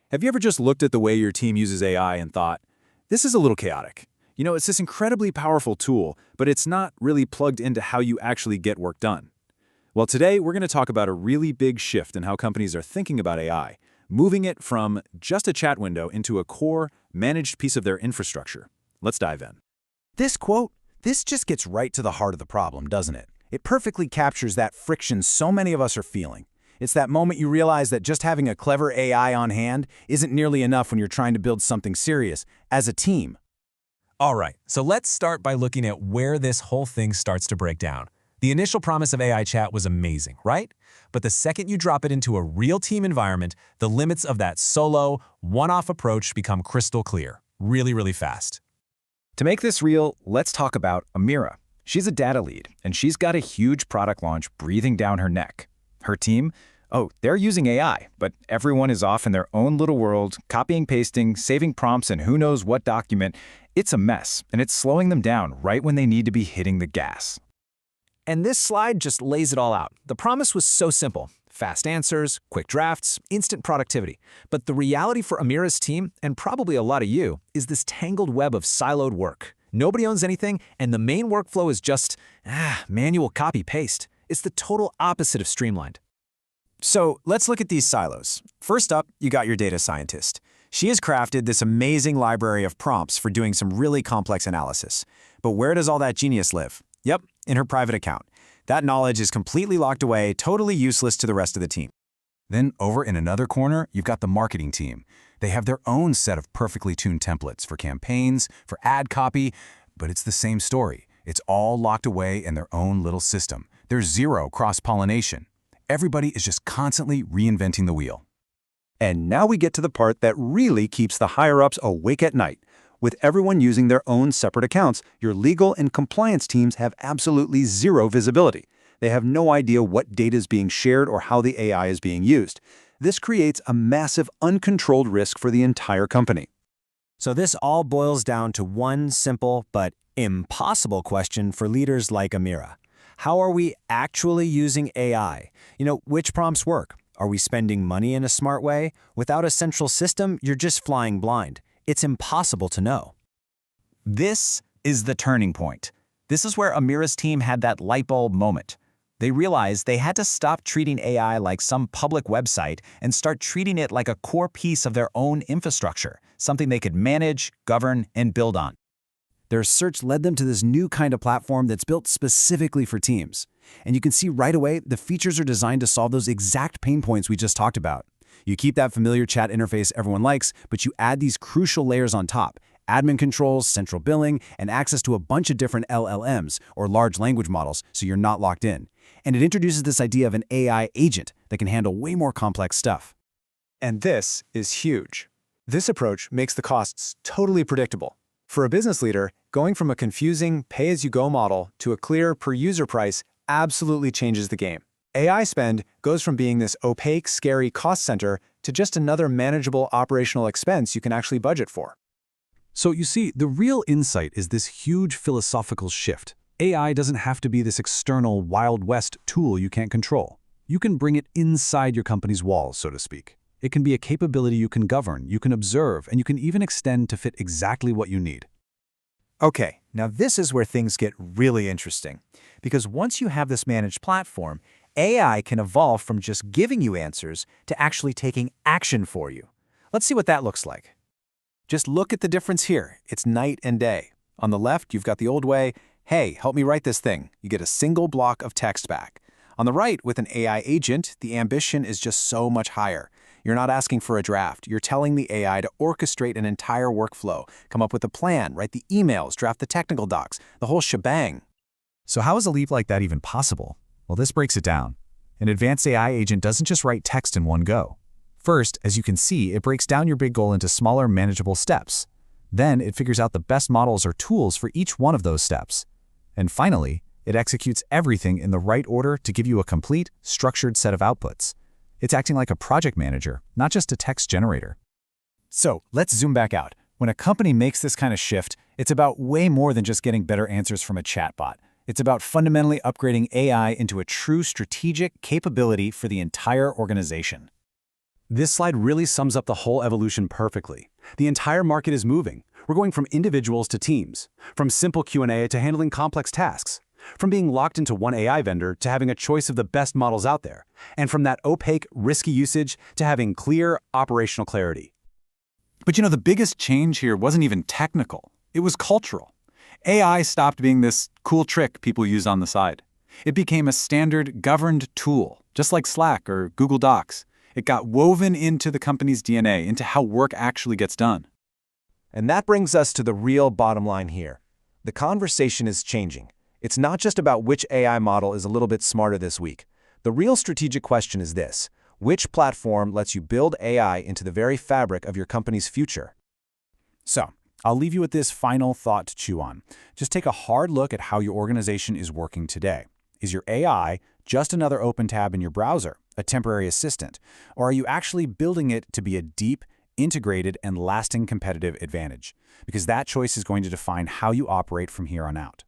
Have you ever just looked at the way your team uses AI and thought, this is a little chaotic? It's this incredibly powerful tool, but it's not really plugged into how you actually get work done. Well, today we're going to talk about a really big shift in how companies are thinking about AI, moving it from just a chat window into a core, managed piece of their infrastructure. Let's dive in. This just gets right to the heart of the problem, doesn't it? It perfectly captures that friction so many of us are feeling. It's that moment you realize that just having a clever AI on hand isn't nearly enough when you're trying to build something serious as a team. All right, so let's start by looking at where this whole thing starts to break down. The initial promise of AI chat was amazing, right? But the second you drop it into a real team environment, the limits of that solo, one-off approach become crystal clear, really fast. To make this real, let's talk about Amira. She's a data lead, and she's got a huge product launch breathing down her neck. Her team? Oh, they're using AI, but everyone is off in their own little world, copying, pasting, saving prompts, and who knows what document. It's a mess, and it's slowing them down right when they need to be hitting the gas. And this slide just lays it all out. The promise was so simple. Fast answers, quick drafts, instant productivity. But the reality for Amira's team, and probably a lot of you, is this tangled web of siloed work. Nobody owns anything, and the main workflow is just, manual copy-paste. It's the total opposite of streamlined. So let's look at these silos. First up, you got your data scientist. She has crafted this amazing library of prompts for doing some really complex analysis. But where does all that genius live? Yep, in her private account. That knowledge is completely locked away, totally useless to the rest of the team. Then over in another corner, you've got the marketing team. They have their own set of perfectly tuned templates for campaigns, for ad copy, but it's the same story. It's all locked away in their own little system. There's zero cross-pollination. Everybody is just constantly reinventing the wheel. And now we get to the part that really keeps the higher-ups awake at night. With everyone using their own separate accounts, your legal and compliance teams have absolutely zero visibility. They have no idea what data is being shared or how the AI is being used. This creates a massive, uncontrolled risk for the entire company. So this all boils down to one simple but impossible question for leaders like Amira. How are we actually using AI? Which prompts work? Are we spending money in a smart way? Without a central system, you're just flying blind. It's impossible to know. This is the turning point. This is where Amira's team had that light bulb moment. They realized they had to stop treating AI like some public website and start treating it like a core piece of their own infrastructure, something they could manage, govern, and build on. Their search led them to this new kind of platform that's built specifically for teams. And you can see right away the features are designed to solve those exact pain points we just talked about. You keep that familiar chat interface everyone likes, but you add these crucial layers on top: admin controls, central billing, and access to a bunch of different LLMs, or large language models, so you're not locked in. And it introduces this idea of an AI agent that can handle way more complex stuff. And this is huge. This approach makes the costs totally predictable. For a business leader, going from a confusing pay-as-you-go model to a clear per-user price absolutely changes the game. AI spend goes from being this opaque, scary cost center to just another manageable operational expense you can actually budget for. So you see, the real insight is this huge philosophical shift. AI doesn't have to be this external Wild West tool you can't control. You can bring it inside your company's walls, so to speak. It can be a capability you can govern, you can observe, and you can even extend to fit exactly what you need. Okay, now this is where things get really interesting. Because once you have this managed platform, AI can evolve from just giving you answers to actually taking action for you. Let's see what that looks like. Just look at the difference here. It's night and day. On the left, you've got the old way, hey, help me write this thing. You get a single block of text back. On the right, with an AI agent, the ambition is just so much higher. You're not asking for a draft. You're telling the AI to orchestrate an entire workflow, come up with a plan, write the emails, draft the technical docs, the whole shebang. So how is a leap like that even possible? Well, this breaks it down. An advanced AI agent doesn't just write text in one go. First, as you can see, it breaks down your big goal into smaller, manageable steps. Then it figures out the best models or tools for each one of those steps. And finally, it executes everything in the right order to give you a complete, structured set of outputs. It's acting like a project manager, not just a text generator. So let's zoom back out. When a company makes this kind of shift, it's about way more than just getting better answers from a chatbot. It's about fundamentally upgrading AI into a true strategic capability for the entire organization. This slide really sums up the whole evolution perfectly. The entire market is moving. We're going from individuals to teams, from simple Q&A to handling complex tasks, from being locked into one AI vendor to having a choice of the best models out there, and from that opaque, risky usage to having clear, operational clarity. But the biggest change here wasn't even technical. It was cultural. AI stopped being this cool trick people used on the side. It became a standard, governed tool, just like Slack or Google Docs. It got woven into the company's DNA, into how work actually gets done. And that brings us to the real bottom line here. The conversation is changing. It's not just about which AI model is a little bit smarter this week. The real strategic question is this: which platform lets you build AI into the very fabric of your company's future? So, I'll leave you with this final thought to chew on. Just take a hard look at how your organization is working today. Is your AI just another open tab in your browser, a temporary assistant, or are you actually building it to be a deep, integrated, and lasting competitive advantage? Because that choice is going to define how you operate from here on out.